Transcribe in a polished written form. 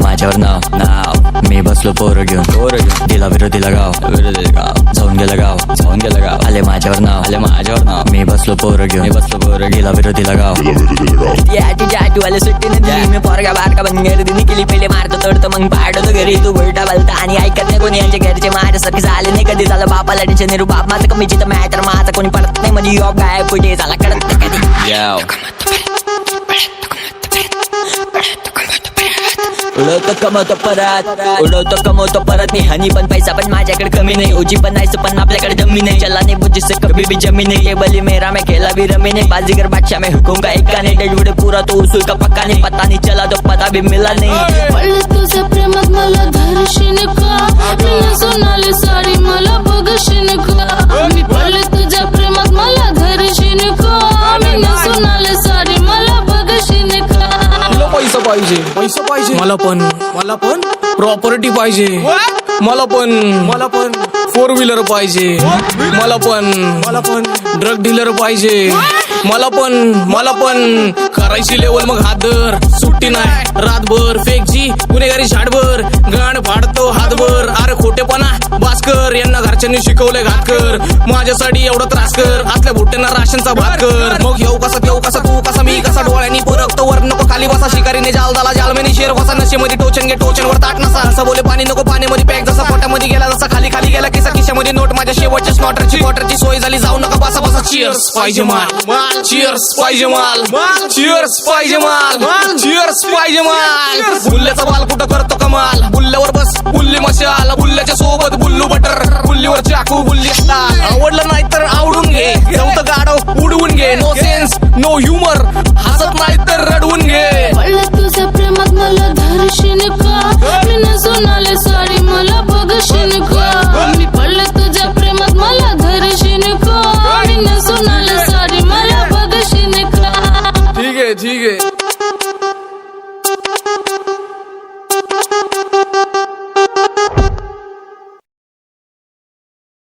माझ्यावर नाव मी बसलो पोरं घेऊन दिला विरोधीला गाव जाऊन गेलं गाव आले माझ्यावर नाव मी बसलो पोरं घेऊन दिला विरोधीला गाव वाले सुट्टी नदी मी पोरगा बारका बंगर दिनी केली पहिले मारतो तोडतो मग पाडतो घरी तू उलटा बोलता आणि ऐकत नाही कोणी यांच्या घरचे माझ्यासारखे झाले नाही कधी झालं बापाला टेन्शन नाही बाप माझं कमीची तर मॅटर माझा कोणी पडत नाही म्हणजे यॉब गायब कुठे झाला कळत नाही कधी उडवतो कमवतो परत मी हनी पण पैसा पण माझ्याकडे कमी नाही ओजी पण नाही पण आपल्याकडे जमी नाही चला नाही बुझी से कभी भी जमी नहीं टेबल मेरा मैं खेला भी रमी नहीं बाजीगर बादशाह में हुकुम का एक नहीं डेडवुड पूरा तो उसूल का पक्का नहीं पता नहीं चला तो पता भी मिला नहीं पडले तुझ्या प्रेमात मला धरशील का मी सोनाली साडी मला बघशील का मी पडले तुझ्या प्रेमात मला धरशील का मी सोनाली साडी मला बघशील का पैसा पाहिजे मला पण प्रॉपर्टी पाहिजे मला पण 4 व्हीलर पाहिजे मला पण ड्रग डीलर पाहिजे मला पण करायची लेवल मग हातभर सुट्टी नाही रातभर फेकची गुन्हेगारी झाडभर गाण फाडतो हातभर अरे खोटेपणा भास्कर यांना घरच्यांनी शिकवलंय घातकर माझ्यासाठी एवढा त्रास कर असल्या भुट्ट्यांना राशनचा भात कर मग येऊ कसा तू कसा मी कसा डोळ्यांनी परखतो वर नको खाली बसा शिकारीने जाल झाला जालमेनी शेर कसा नशेमध्ये टोचनवर ताट नसा असं बोले पाणी नको पाण्यामध्ये पॅक जसा पोटामध्ये गेला जसा खाली गेला किसा खिशामध्ये नोट माझ्या शेवटच्या स्नॉटरची सोय झाली जाऊ नका बसा चिअर्स पाहिजे माल चिअर्स पाहिजे माल चिअर्स पाहिजे माल बुल्ल्याचा बाल कुठं करतो कमाल बुल्ल्यावर बस बुल्ली मशाल बुल्ल्याच्या सोबत बुल्लू बटर बुल्लीवर चाकू बुल्ली असतात आवडलं नाही तर आवडून घे चौथं गाडव उडवून घे नो सेन्स नो ह्युमर हसत नाही तर रडवून घे पडले तुझ्या प्रेमात मला धरशील का मी सोनाली साडी मला बघशील का मी पडले तुझ्या प्रेमात मला धरशील का मी सोनाली साडी मला बघशील का ठीक आहे